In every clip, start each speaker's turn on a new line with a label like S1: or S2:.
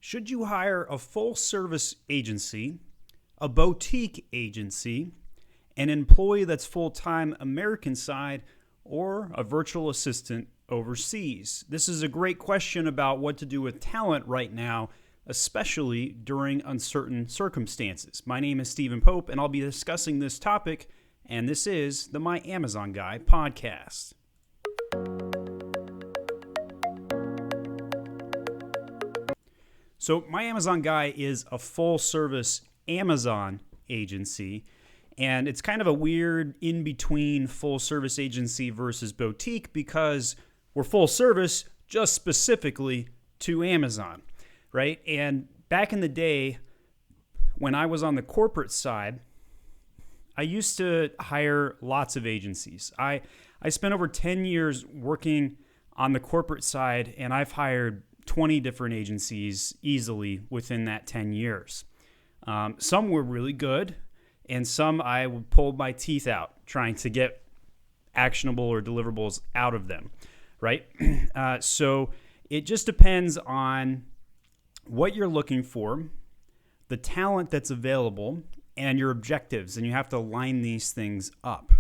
S1: Should you hire a full-service agency, a boutique agency, an employee that's full-time American side, or a virtual assistant overseas? This is a great question about what to do with talent right now, especially during uncertain circumstances. My name is Stephen Pope, and I'll be discussing this topic, and this is the My Amazon Guy podcast. So My Amazon Guy is a full-service Amazon agency, and it's kind of a weird in-between full-service agency versus boutique because we're full-service just specifically to Amazon, right? And back in the day, when I was on the corporate side, I used to hire lots of agencies. I spent over 10 years working on the corporate side, and I've hired 20 different agencies easily within that 10 years. Some were really good, and some I pulled my teeth out trying to get actionable or deliverables out of them, right? So it just depends on what you're looking for, the talent that's available, and your objectives, and you have to line these things up.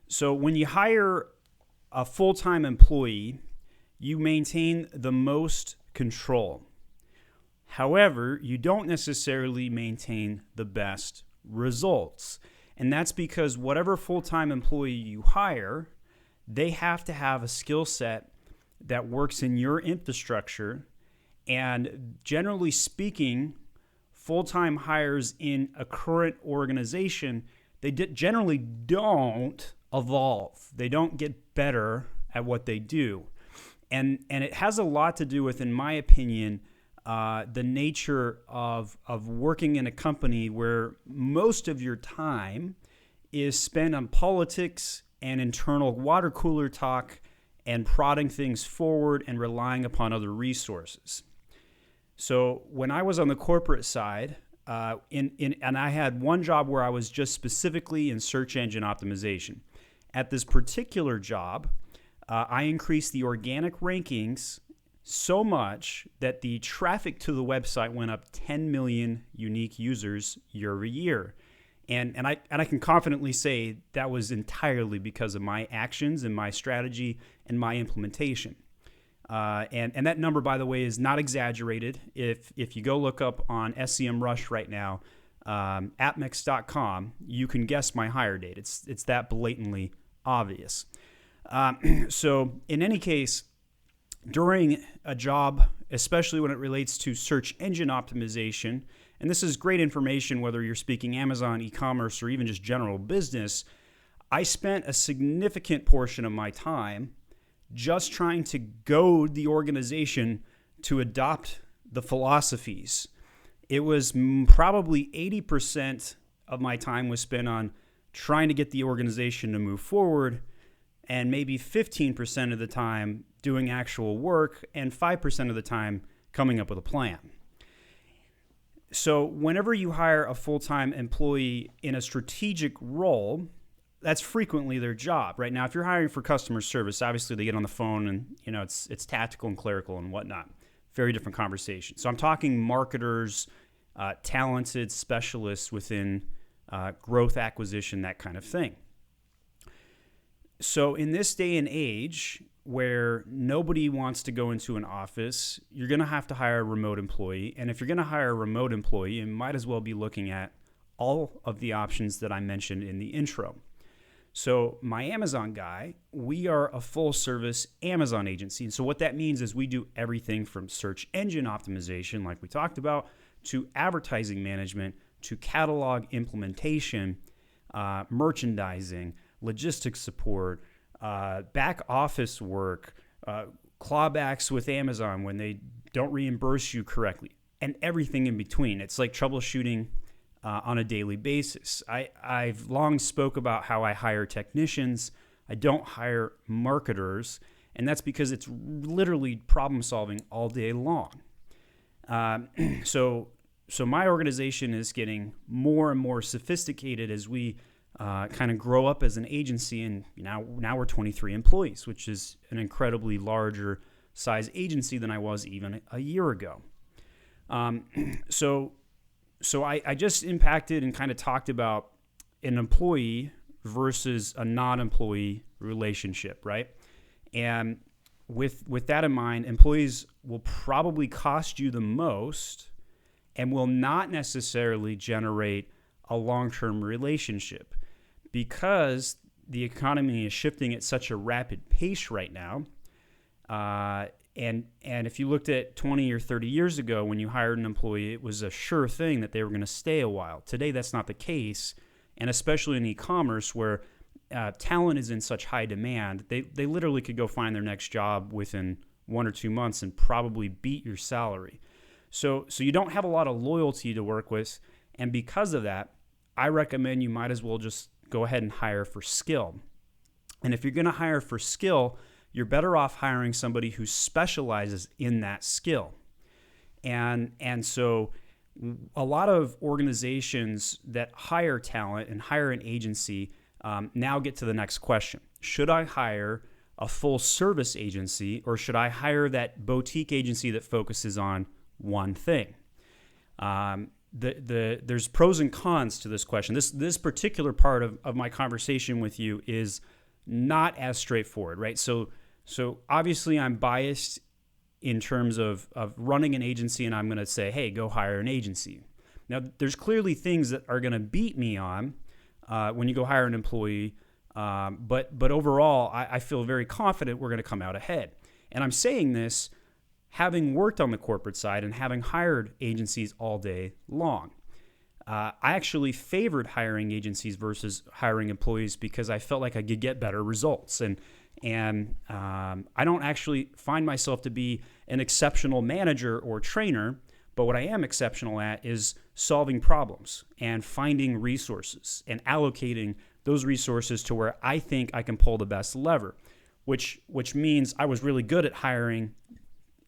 S1: So when you hire a full-time employee, you maintain the most control. However, you don't necessarily maintain the best results. And that's because whatever full-time employee you hire, they have to have a skill set that works in your infrastructure. And generally speaking, full-time hires in a current organization, they generally don't evolve. They don't get better at what they do. And it has a lot to do with, in my opinion, the nature of working in a company where most of your time is spent on politics and internal water cooler talk and prodding things forward and relying upon other resources. So when I was on the corporate side, and I had one job where I was just specifically in search engine optimization. At this particular job, I increased the organic rankings so much that the traffic to the website went up 10 million unique users year over year. And I can confidently say that was entirely because of my actions and my strategy and my implementation. And that number, by the way, is not exaggerated. If you go look up on SEMrush right now, appmix.com, you can guess my hire date. It's that blatantly obvious. So in any case, during a job, especially when it relates to search engine optimization, and this is great information whether you're speaking Amazon, e-commerce, or even just general business, I spent a significant portion of my time just trying to goad the organization to adopt the philosophies. It was probably 80% of my time was spent on trying to get the organization to move forward, and maybe 15% of the time doing actual work, and 5% of the time coming up with a plan. So whenever you hire a full-time employee in a strategic role, that's frequently their job. Right now, if you're hiring for customer service, obviously they get on the phone and it's tactical and clerical and whatnot. Very different conversation. So I'm talking marketers, talented specialists within growth acquisition, that kind of thing. So in this day and age where nobody wants to go into an office, you're going to have to hire a remote employee. And if you're going to hire a remote employee, you might as well be looking at all of the options that I mentioned in the intro. So My Amazon Guy, we are a full-service Amazon agency. And so what that means is we do everything from search engine optimization, like we talked about, to advertising management, to catalog implementation, merchandising, logistics support, back office work, clawbacks with Amazon when they don't reimburse you correctly, and everything in between. It's like troubleshooting on a daily basis. I've long spoke about how I hire technicians. I don't hire marketers, and that's because it's literally problem solving all day long. So my organization is getting more and more sophisticated as we kind of grow up as an agency, and now we're 23 employees, which is an incredibly larger size agency than I was even a year ago. Um, so I just impacted and kind of talked about an employee versus a non-employee relationship, right? And with that in mind, employees will probably cost you the most and will not necessarily generate a long-term relationship because the economy is shifting at such a rapid pace right now. And if you looked at 20 or 30 years ago when you hired an employee, it was a sure thing that they were going to stay a while. Today, that's not the case, and especially in e-commerce where talent is in such high demand, they literally could go find their next job within 1 or 2 months and probably beat your salary. So you don't have a lot of loyalty to work with, and because of that, I recommend you might as well just go ahead and hire for skill. And if you're going to hire for skill, you're better off hiring somebody who specializes in that skill. And so a lot of organizations that hire talent and hire an agency now get to the next question. Should I hire a full service agency or should I hire that boutique agency that focuses on one thing? There's pros and cons to this question. This particular part of my conversation with you is not as straightforward, right? So obviously I'm biased in terms of running an agency, and I'm going to say, hey, go hire an agency. Now, there's clearly things that are going to beat me on when you go hire an employee, but overall, I feel very confident we're going to come out ahead. And I'm saying this having worked on the corporate side and having hired agencies all day long. I actually favored hiring agencies versus hiring employees because I felt like I could get better results. And I don't actually find myself to be an exceptional manager or trainer, but what I am exceptional at is solving problems and finding resources and allocating those resources to where I think I can pull the best lever, which means I was really good at hiring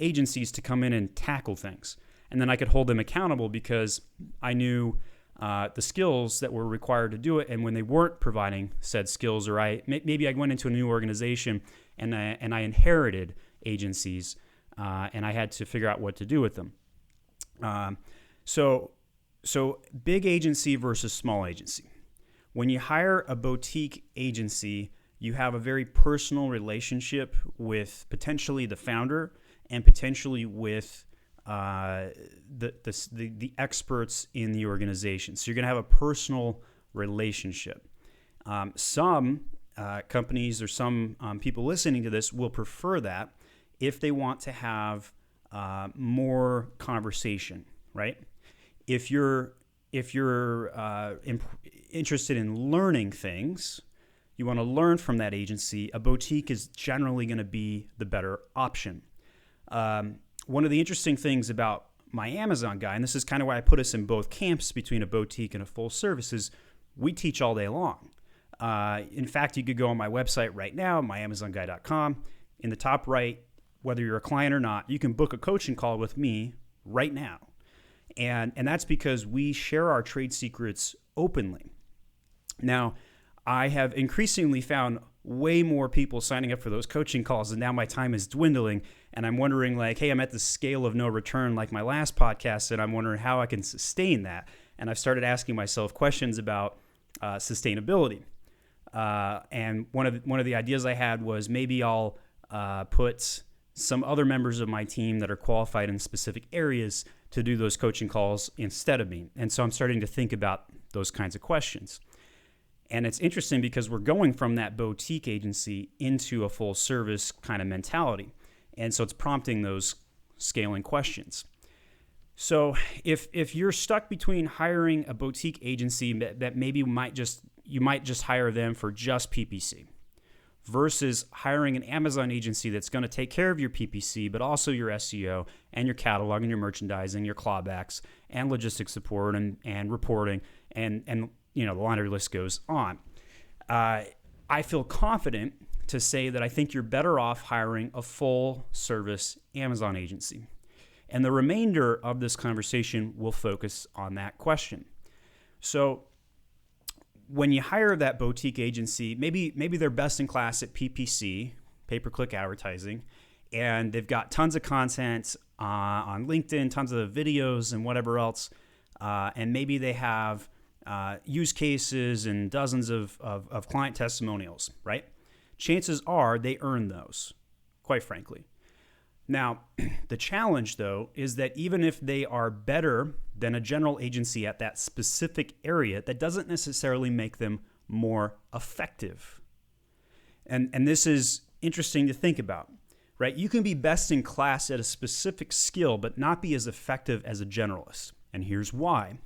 S1: agencies to come in and tackle things. And then I could hold them accountable because I knew the skills that were required to do it. And when they weren't providing said skills, or maybe I went into a new organization and I inherited agencies and I had to figure out what to do with them. So big agency versus small agency. When you hire a boutique agency, you have a very personal relationship with potentially the founder and potentially with the experts in the organization. So you're going to have a personal relationship. Some companies or some people listening to this will prefer that if they want to have more conversation, right? If you're interested in learning things, you want to learn from that agency, a boutique is generally going to be the better option. One of the interesting things about my Amazon guy, and this is kind of why I put us in both camps between a boutique and a full service, is we teach all day long. In fact, you could go on my website right now, myamazonguy.com. In the top right, whether you're a client or not, you can book a coaching call with me right now. And that's because we share our trade secrets openly. Now, I have increasingly found way more people signing up for those coaching calls, and now my time is dwindling, and I'm wondering, like, hey, I'm at the scale of no return like my last podcast, and I'm wondering how I can sustain that. And I've started asking myself questions about sustainability. And one of the ideas I had was maybe I'll put some other members of my team that are qualified in specific areas to do those coaching calls instead of me. And so I'm starting to think about those kinds of questions. And it's interesting because we're going from that boutique agency into a full service kind of mentality. And so it's prompting those scaling questions. So if you're stuck between hiring a boutique agency that maybe you might just hire them for just PPC versus hiring an Amazon agency that's going to take care of your PPC, but also your SEO and your catalog and your merchandising, your clawbacks and logistics support and reporting and the laundry list goes on. I feel confident to say that I think you're better off hiring a full service Amazon agency. And the remainder of this conversation will focus on that question. So when you hire that boutique agency, maybe they're best in class at PPC, pay-per-click advertising, and they've got tons of content on LinkedIn, tons of videos and whatever else, and maybe they have use cases and dozens of client testimonials, right? Chances are they earn those, quite frankly. Now, the challenge, though, is that even if they are better than a general agency at that specific area, that doesn't necessarily make them more effective. And this is interesting to think about, right? You can be best in class at a specific skill, but not be as effective as a generalist. And here's why.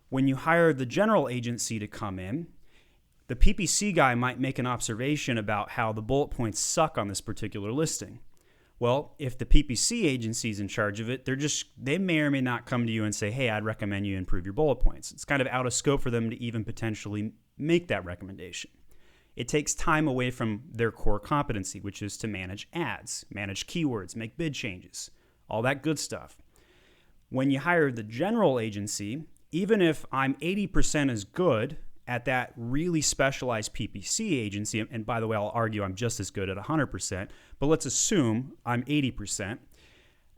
S1: When you hire the general agency to come in, the PPC guy might make an observation about how the bullet points suck on this particular listing. Well, if the PPC agency is in charge of it, they may or may not come to you and say, hey, I'd recommend you improve your bullet points. It's kind of out of scope for them to even potentially make that recommendation. It takes time away from their core competency, which is to manage ads, manage keywords, make bid changes, all that good stuff. When you hire the general agency, even if I'm 80% as good at that really specialized PPC agency, and by the way, I'll argue I'm just as good at 100%, but let's assume I'm 80%.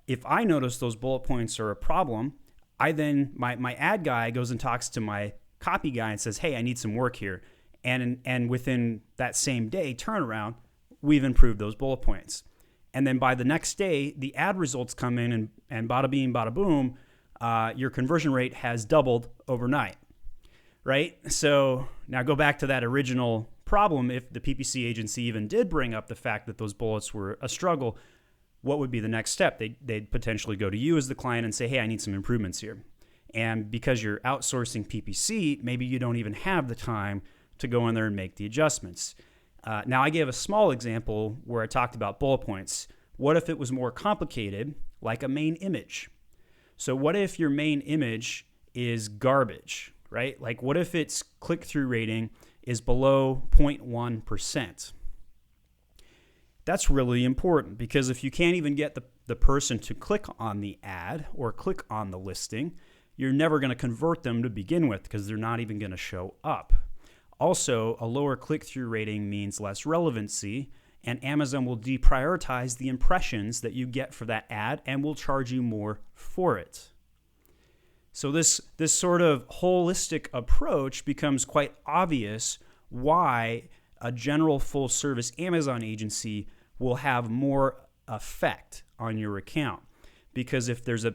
S1: If I notice those bullet points are a problem, my ad guy goes and talks to my copy guy and says, hey, I need some work here. And within that same day turnaround, we've improved those bullet points. And then by the next day, the ad results come in and bada bing, bada boom, your conversion rate has doubled overnight, right? So now go back to that original problem. If the PPC agency even did bring up the fact that those bullets were a struggle, what would be the next step? They'd potentially go to you as the client and say, hey, I need some improvements here. And because you're outsourcing PPC, maybe you don't even have the time to go in there and make the adjustments. Now, I gave a small example where I talked about bullet points. What if it was more complicated, like a main image? So what if your main image is garbage, right? Like what if its click-through rating is below 0.1%? That's really important because if you can't even get the person to click on the ad or click on the listing, you're never going to convert them to begin with because they're not even going to show up. Also, a lower click-through rating means less relevancy, and Amazon will deprioritize the impressions that you get for that ad and will charge you more for it. So this sort of holistic approach becomes quite obvious why a general full-service Amazon agency will have more effect on your account. Because if there's a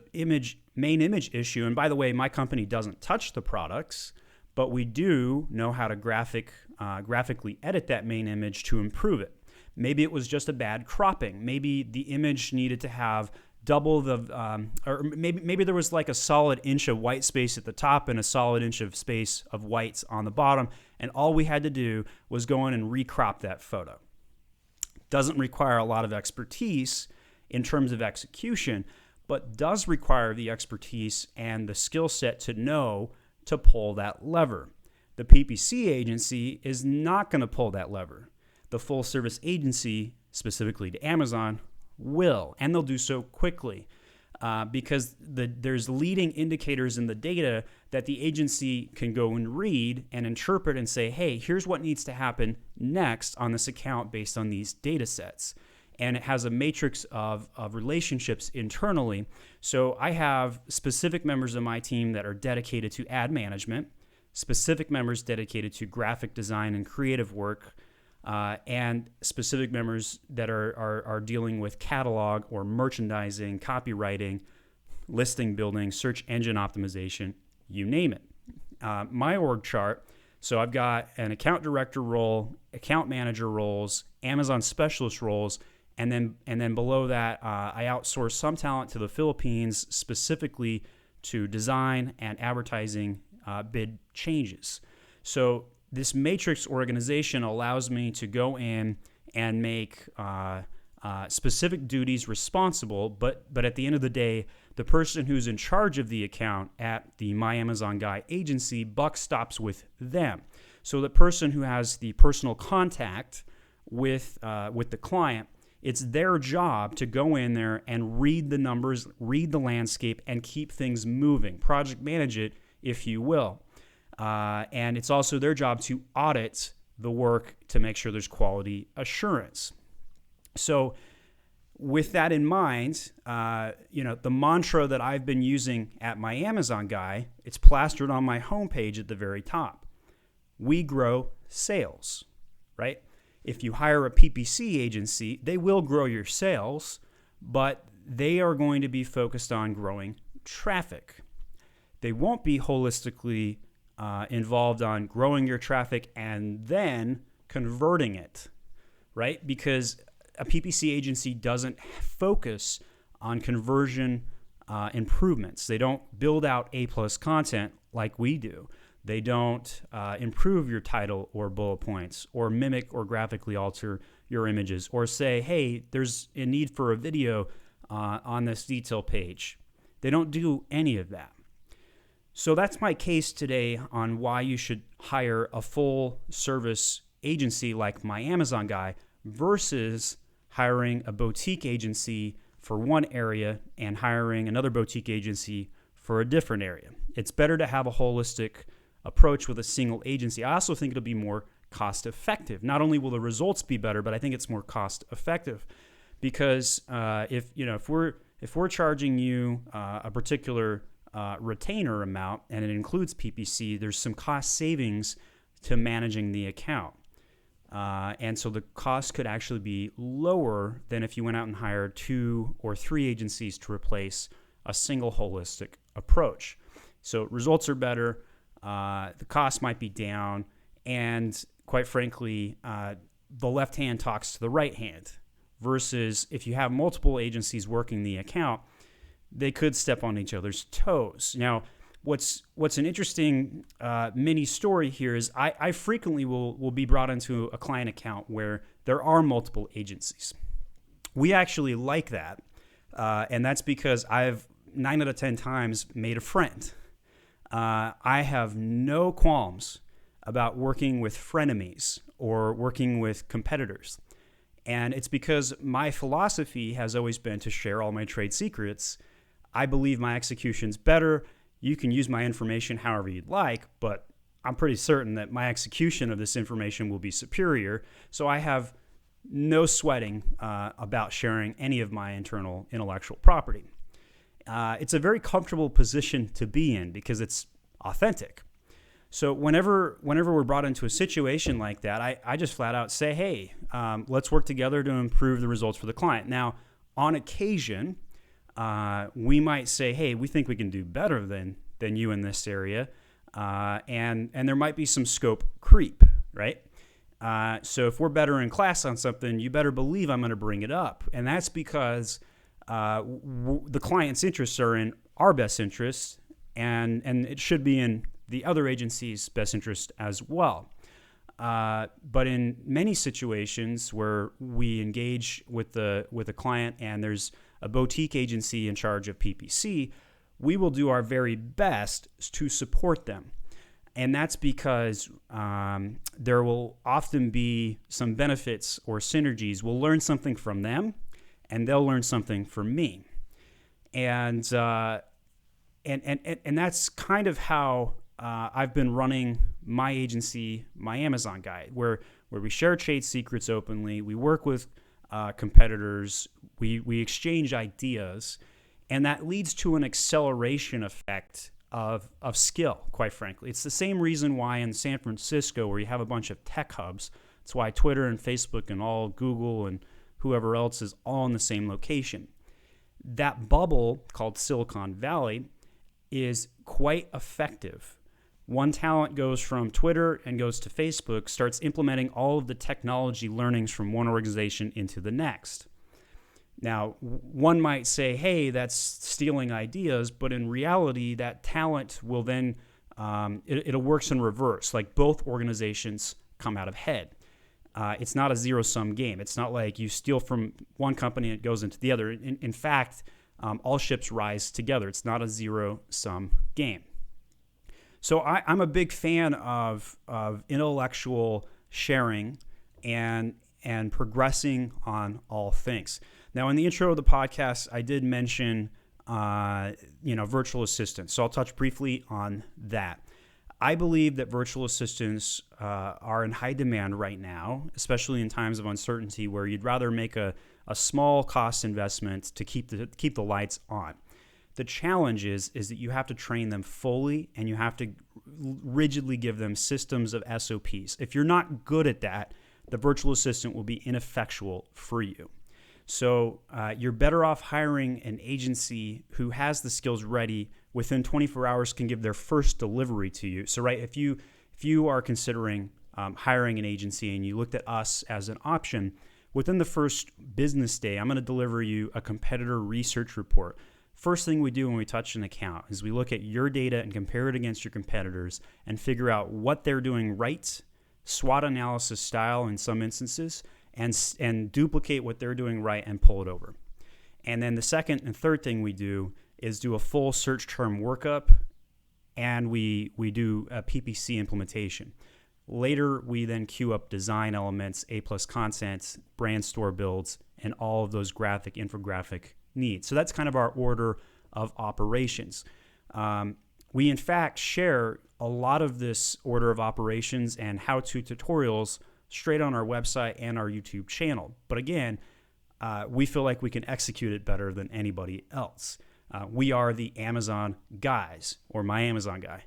S1: main image issue, and by the way, my company doesn't touch the products, but we do know how to graphically edit that main image to improve it. Maybe it was just a bad cropping. Maybe the image needed to have double the, or maybe there was like a solid inch of white space at the top and a solid inch of space of whites on the bottom, and all we had to do was go in and recrop that photo. Doesn't require a lot of expertise in terms of execution, but does require the expertise and the skill set to know to pull that lever. The PPC agency is not going to pull that lever. The full service agency, specifically to Amazon, will, and they'll do so quickly because there's leading indicators in the data that the agency can go and read and interpret and say, hey, here's what needs to happen next on this account based on these data sets. And it has a matrix of relationships internally. So I have specific members of my team that are dedicated to ad management, specific members dedicated to graphic design and creative work, and specific members that are dealing with catalog or merchandising, copywriting, listing building, search engine optimization, you name it. My org chart, so I've got an account director role, account manager roles, Amazon specialist roles, and then below that, I outsource some talent to the Philippines specifically to design and advertising bid changes. So this matrix organization allows me to go in and make specific duties responsible, but at the end of the day, the person who's in charge of the account at the My Amazon Guy agency, buck stops with them. So the person who has the personal contact with the client, it's their job to go in there and read the numbers, read the landscape, and keep things moving. Project manage it, if you will. And it's also their job to audit the work to make sure there's quality assurance. So with that in mind, the mantra that I've been using at my Amazon guy, it's plastered on my homepage at the very top. We grow sales, right? If you hire a PPC agency, they will grow your sales, but they are going to be focused on growing traffic. They won't be holistically involved on growing your traffic and then converting it, right? Because a PPC agency doesn't focus on conversion improvements. They don't build out A+ content like we do. They don't improve your title or bullet points or mimic or graphically alter your images or say, hey, there's a need for a video on this detail page. They don't do any of that. So that's my case today on why you should hire a full service agency like my Amazon guy versus hiring a boutique agency for one area and hiring another boutique agency for a different area. It's better to have a holistic approach with a single agency. I also think it'll be more cost effective. Not only will the results be better, but I think it's more cost effective because if we're charging you a particular retainer amount and it includes PPC, there's some cost savings to managing the account. And so the cost could actually be lower than if you went out and hired 2 or 3 agencies to replace a single holistic approach. So results are better, the cost might be down, and quite frankly, the left hand talks to the right hand versus if you have multiple agencies working the account, they could step on each other's toes. Now, what's an interesting mini story here is I frequently will be brought into a client account where there are multiple agencies. We actually like that, and that's because I've 9 out of 10 times made a friend. I have no qualms about working with frenemies or working with competitors. And it's because my philosophy has always been to share all my trade secrets. I believe my execution's better. You can use my information however you'd like, but I'm pretty certain that my execution of this information will be superior. So I have no sweating about sharing any of my internal intellectual property. It's a very comfortable position to be in because it's authentic. So whenever we're brought into a situation like that, I just flat out say, hey, let's work together to improve the results for the client. Now, on occasion, we might say, hey, we think we can do better than you in this area, and there might be some scope creep, right? So if we're better in class on something, you better believe I'm going to bring it up, and that's because the client's interests are in our best interests, and it should be in the other agency's best interest as well. But in many situations where we engage with a client and there's a boutique agency in charge of PPC, we will do our very best to support them. And that's because there will often be some benefits or synergies. We'll learn something from them, and they'll learn something from me. And that's kind of how I've been running my agency, my Amazon guy, where we share trade secrets openly, we work with competitors, we exchange ideas, and that leads to an acceleration effect of skill, quite frankly. It's the same reason why in San Francisco, where you have a bunch of tech hubs, it's why Twitter and Facebook and all Google and whoever else is all in the same location. That bubble called Silicon Valley is quite effective. One talent goes from Twitter and goes to Facebook, starts implementing all of the technology learnings from one organization into the next. Now, one might say, hey, that's stealing ideas, but in reality, that talent will then, it'll work in reverse, like both organizations come out ahead. It's not a zero-sum game. It's not like you steal from one company and it goes into the other. In fact, all ships rise together. It's not a zero-sum game. So I'm a big fan of intellectual sharing and progressing on all things. Now, in the intro of the podcast, I did mention virtual assistants. So I'll touch briefly on that. I believe that virtual assistants are in high demand right now, especially in times of uncertainty where you'd rather make a a small cost investment to keep the lights on. The challenge is that you have to train them fully, and you have to rigidly give them systems of SOPs. If you're not good at that, the virtual assistant will be ineffectual for you. So you're better off hiring an agency who has the skills ready, within 24 hours can give their first delivery to you. So if you are considering hiring an agency and you looked at us as an option, within the first business day, I'm going to deliver you a competitor research report. First thing we do when we touch an account is we look at your data and compare it against your competitors and figure out what they're doing right, SWOT analysis style in some instances, and duplicate what they're doing right and pull it over. And then the second and third thing we do is do a full search term workup, and we do a PPC implementation. Later, we then queue up design elements, A+ content, brand store builds, and all of those graphic, infographic needs. So that's kind of our order of operations. We, in fact, share a lot of this order of operations and how-to tutorials straight on our website and our YouTube channel. But again, we feel like we can execute it better than anybody else. We are the Amazon guys, or my Amazon guy.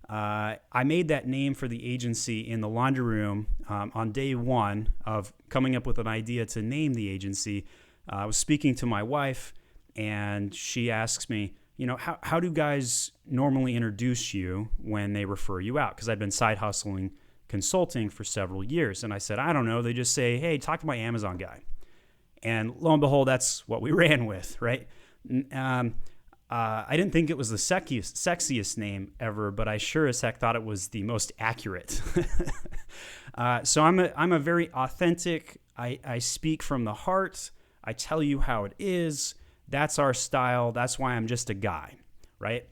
S1: I made that name for the agency in the laundry room on day one of coming up with an idea to name the agency. I was speaking to my wife, and she asks me, how do guys normally introduce you when they refer you out? Because I've been side hustling consulting for several years. And I said, I don't know. They just say, hey, talk to my Amazon guy. And lo and behold, that's what we ran with, right? I didn't think it was the sexiest name ever, but I sure as heck thought it was the most accurate. So I'm a very authentic, I speak from the heart. I tell you how it is. That's our style. That's why I'm just a guy, right?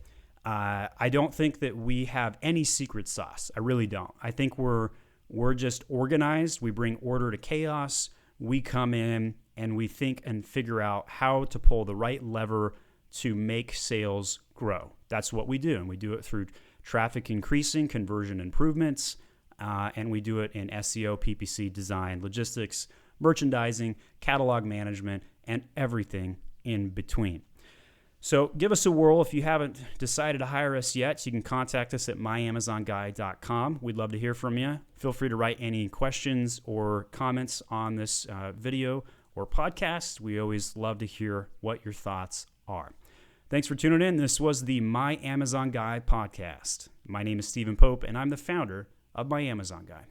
S1: I don't think that we have any secret sauce. I really don't. I think we're just organized. We bring order to chaos. We come in and we think and figure out how to pull the right lever to make sales grow. That's what we do. And we do it through traffic increasing, conversion improvements, and we do it in SEO, PPC, design, logistics, merchandising, catalog management, and everything in between. So give us a whirl. If you haven't decided to hire us yet, you can contact us at myamazonguy.com. We'd love to hear from you. Feel free to write any questions or comments on this video or podcast. We always love to hear what your thoughts are. Thanks for tuning in. This was the My Amazon Guy podcast. My name is Stephen Pope, and I'm the founder of My Amazon Guy.